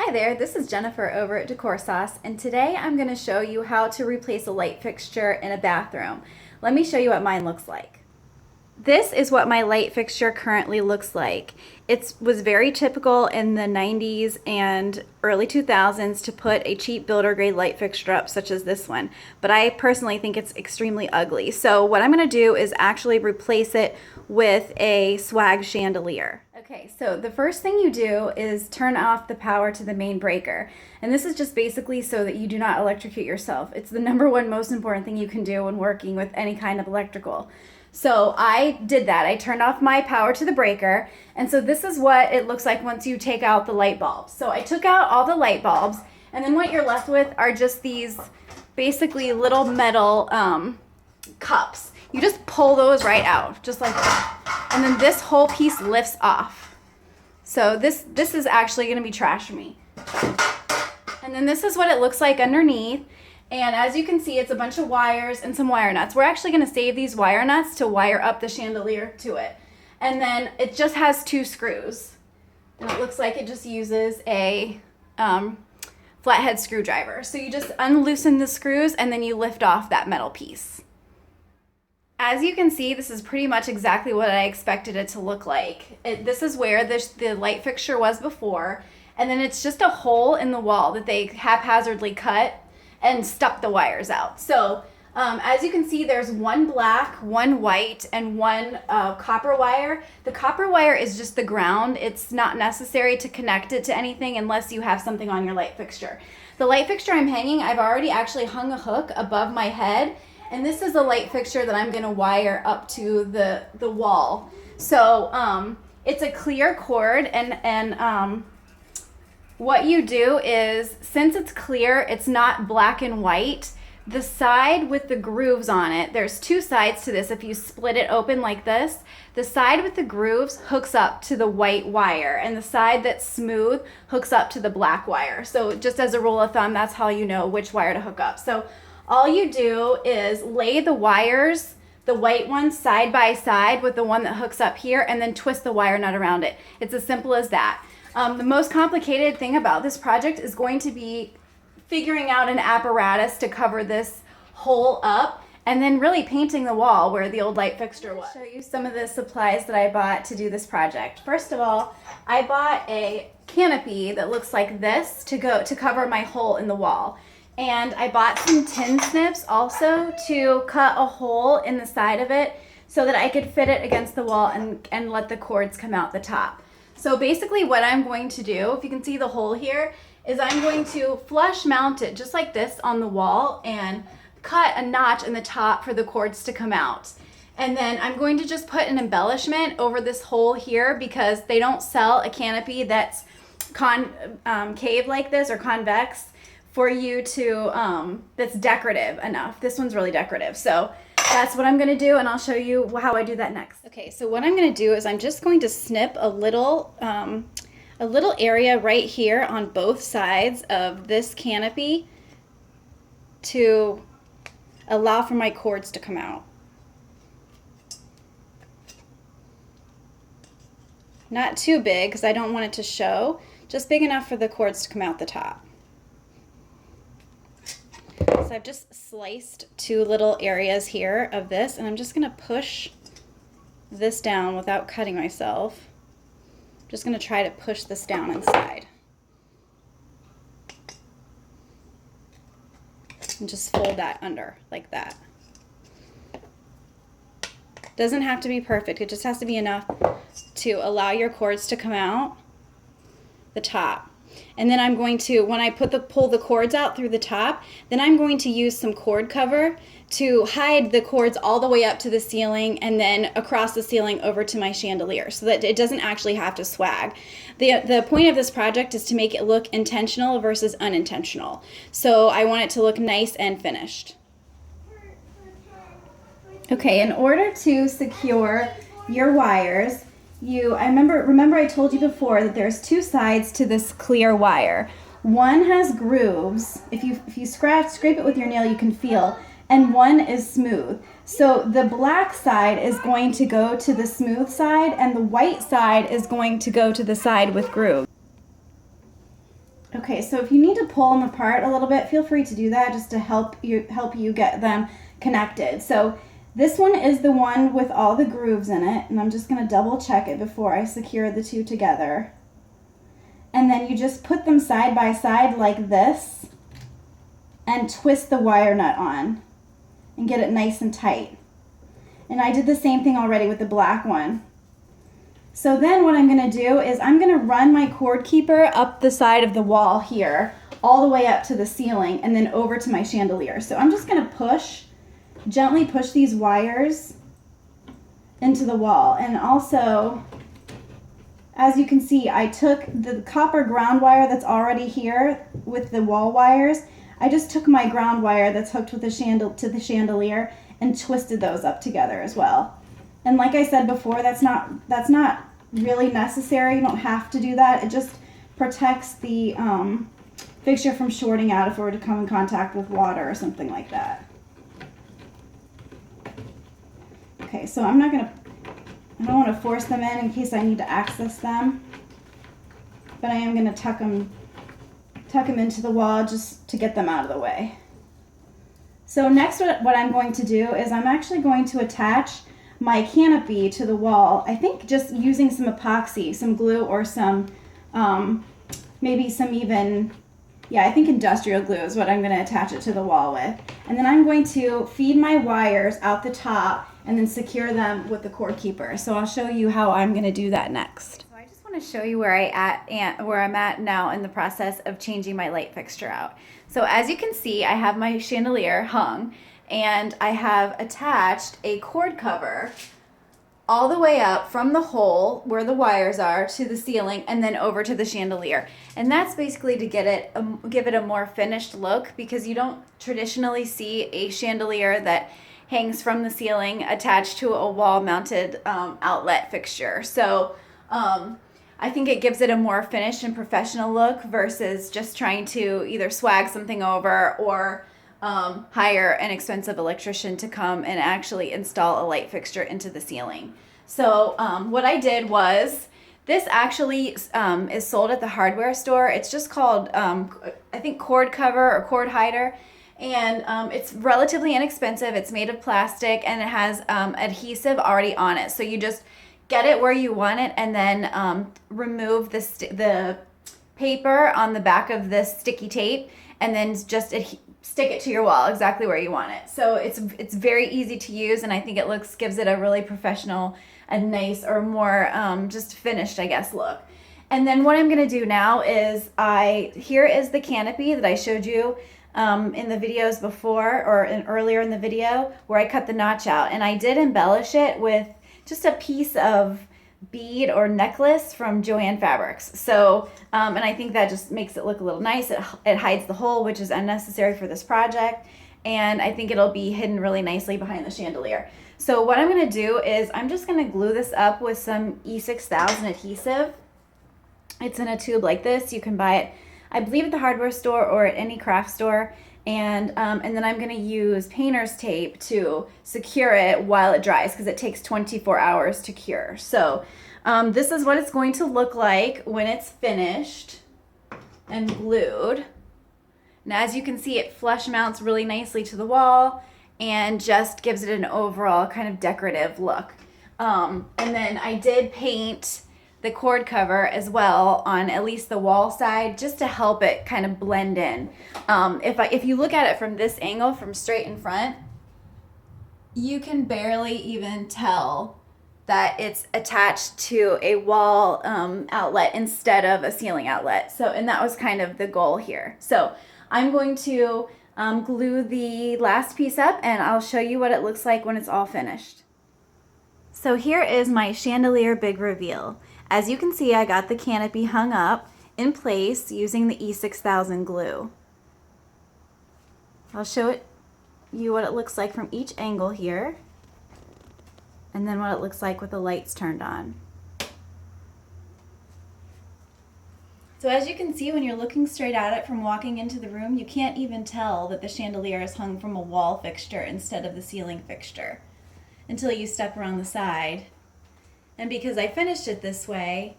Hi there, this is Jennifer over at DecorSauce, and today I'm going to show you how to replace a light fixture in a bathroom. Let me show you what mine looks like. This is what my light fixture currently looks like. It was very typical in the 90s and early 2000s to put a cheap builder grade light fixture up such as this one, but I personally think it's extremely ugly. So what I'm going to do is actually replace it with a swag chandelier. Okay, so the first thing you do is turn off the power to the main breaker. And this is just basically so that you do not electrocute yourself. It's the number one most important thing you can do when working with any kind of electrical. So I did that. I turned off my power to the breaker. And so this is what it looks like once you take out the light bulbs. So I took out all the light bulbs, and then what you're left with are just these basically little metal cups. You just pull those right out, just like that. And then this whole piece lifts off. So this is actually gonna be trash for me. And then this is what it looks like underneath. And as you can see, it's a bunch of wires and some wire nuts. We're actually gonna save these wire nuts to wire up the chandelier to it. And then it just has 2 screws. And it looks like it just uses a flathead screwdriver. So you just unloosen the screws and then you lift off that metal piece. As you can see, this is pretty much exactly what I expected it to look like. This is where the light fixture was before, and then it's just a hole in the wall that they haphazardly cut and stuck the wires out. So as you can see, there's one black, one white, and one copper wire. The copper wire is just the ground. It's not necessary to connect it to anything unless you have something on your light fixture. The light fixture I'm hanging, I've already actually hung a hook above my head. And this is a light fixture that I'm gonna wire up to the wall. So it's a clear cord, and what you do is, since it's clear, it's not black and white, the side with the grooves on it, there's 2 sides to this. If you split it open like this, the side with the grooves hooks up to the white wire, and the side that's smooth hooks up to the black wire. So just as a rule of thumb, that's how you know which wire to hook up. So all you do is lay the wires, the white ones, side by side with the one that hooks up here, and then twist the wire nut around it. It's as simple as that. The most complicated thing about this project is going to be figuring out an apparatus to cover this hole up, and then really painting the wall where the old light fixture was. I'll show you some of the supplies that I bought to do this project. First of all, I bought a canopy that looks like this to cover my hole in the wall. And I bought some tin snips also to cut a hole in the side of it so that I could fit it against the wall and let the cords come out the top. So basically what I'm going to do, if you can see the hole here, is I'm going to flush mount it just like this on the wall and cut a notch in the top for the cords to come out. And then I'm going to just put an embellishment over this hole here because they don't sell a canopy that's concave like this or convex for you to, that's decorative enough. This one's really decorative. So that's what I'm gonna do, and I'll show you how I do that next. Okay, so what I'm gonna do is I'm just going to snip a little area right here on both sides of this canopy to allow for my cords to come out. Not too big, because I don't want it to show, just big enough for the cords to come out the top. So I've just sliced 2 little areas here of this, and I'm just going to push this down without cutting myself. I'm just going to try to push this down inside. And just fold that under like that. Doesn't have to be perfect, it just has to be enough to allow your cords to come out the top. And then I'm going to, when I pull the cords out through the top, then I'm going to use some cord cover to hide the cords all the way up to the ceiling and then across the ceiling over to my chandelier so that it doesn't actually have to swag. The point of this project is to make it look intentional versus unintentional. So I want it to look nice and finished. Okay, in order to secure your wires, remember I told you before that there's 2 sides to this clear wire. One has grooves. If you scrape it with your nail, you can feel, and one is smooth. So the black side is going to go to the smooth side, and the white side is going to go to the side with grooves. Okay, so if you need to pull them apart a little bit, feel free to do that just to help you get them connected. So this one is the one with all the grooves in it, and I'm just going to double check it before I secure the two together. And then you just put them side by side like this and twist the wire nut on and get it nice and tight. And I did the same thing already with the black one. So then what I'm going to do is I'm going to run my cord keeper up the side of the wall here, all the way up to the ceiling, and then over to my chandelier. So I'm just going to gently push these wires into the wall. And also, as you can see, I took the copper ground wire that's already here with the wall wires. I just took my ground wire that's hooked with the chandelier and twisted those up together as well. And like I said before, that's not really necessary. You don't have to do that. It just protects the fixture from shorting out if it were to come in contact with water or something like that. Okay, so I don't want to force them in case I need to access them, but I am going to tuck them into the wall just to get them out of the way. So next what I'm going to do is I'm actually going to attach my canopy to the wall. I think just using some epoxy, some glue, or some maybe some I think industrial glue is what I'm going to attach it to the wall with. And then I'm going to feed my wires out the top and then secure them with the cord keeper. So I'll show you how I'm going to do that next. So I just want to show you where I'm at now in the process of changing my light fixture out. So as you can see, I have my chandelier hung, and I have attached a cord cover all the way up from the hole where the wires are to the ceiling and then over to the chandelier. And that's basically to give it a more finished look, because you don't traditionally see a chandelier that hangs from the ceiling attached to a wall-mounted outlet fixture. So I think it gives it a more finished and professional look versus just trying to either swag something over or hire an expensive electrician to come and actually install a light fixture into the ceiling. So what I did was, this actually is sold at the hardware store. It's just called, I think, cord cover or cord hider. And it's relatively inexpensive. It's made of plastic, and it has adhesive already on it. So you just get it where you want it, and then remove the paper on the back of this sticky tape, and then just stick it to your wall exactly where you want it. So it's very easy to use, and I think it gives it a really professional and nice, or more just finished, I guess, look. And then what I'm going to do now is here is the canopy that I showed you in the videos before, or earlier in the video, where I cut the notch out, and I did embellish it with just a piece of bead or necklace from Joann Fabrics. So and I think that just makes it look a little nice. It hides the hole, which is unnecessary for this project, and I think it'll be hidden really nicely behind the chandelier. So what I'm going to do is I'm just going to glue this up with some E6000 adhesive. It's in a tube like this. You can buy it, I believe, at the hardware store or at any craft store. And then I'm going to use painter's tape to secure it while it dries, because it takes 24 hours to cure. So this is what it's going to look like when it's finished and glued. And as you can see, it flush mounts really nicely to the wall and just gives it an overall kind of decorative look. And then I did paint the cord cover as well on at least the wall side, just to help it kind of blend in. If you look at it from this angle, from straight in front, you can barely even tell that it's attached to a wall outlet instead of a ceiling outlet. So, and that was kind of the goal here. So I'm going to glue the last piece up, and I'll show you what it looks like when it's all finished. So here is my chandelier big reveal. As you can see, I got the canopy hung up in place using the E6000 glue. I'll show you what it looks like from each angle here, and then what it looks like with the lights turned on. So as you can see, when you're looking straight at it from walking into the room, you can't even tell that the chandelier is hung from a wall fixture instead of the ceiling fixture until you step around the side. And because I finished it this way,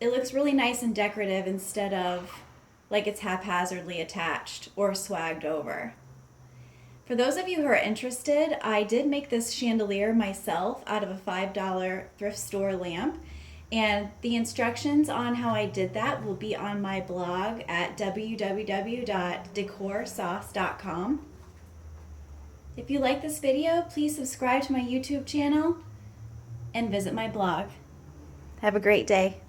it looks really nice and decorative instead of like it's haphazardly attached or swagged over. For those of you who are interested, I did make this chandelier myself out of a $5 thrift store lamp, and the instructions on how I did that will be on my blog at www.DecorSauce.com. If you like this video, please subscribe to my YouTube channel and visit my blog. Have a great day.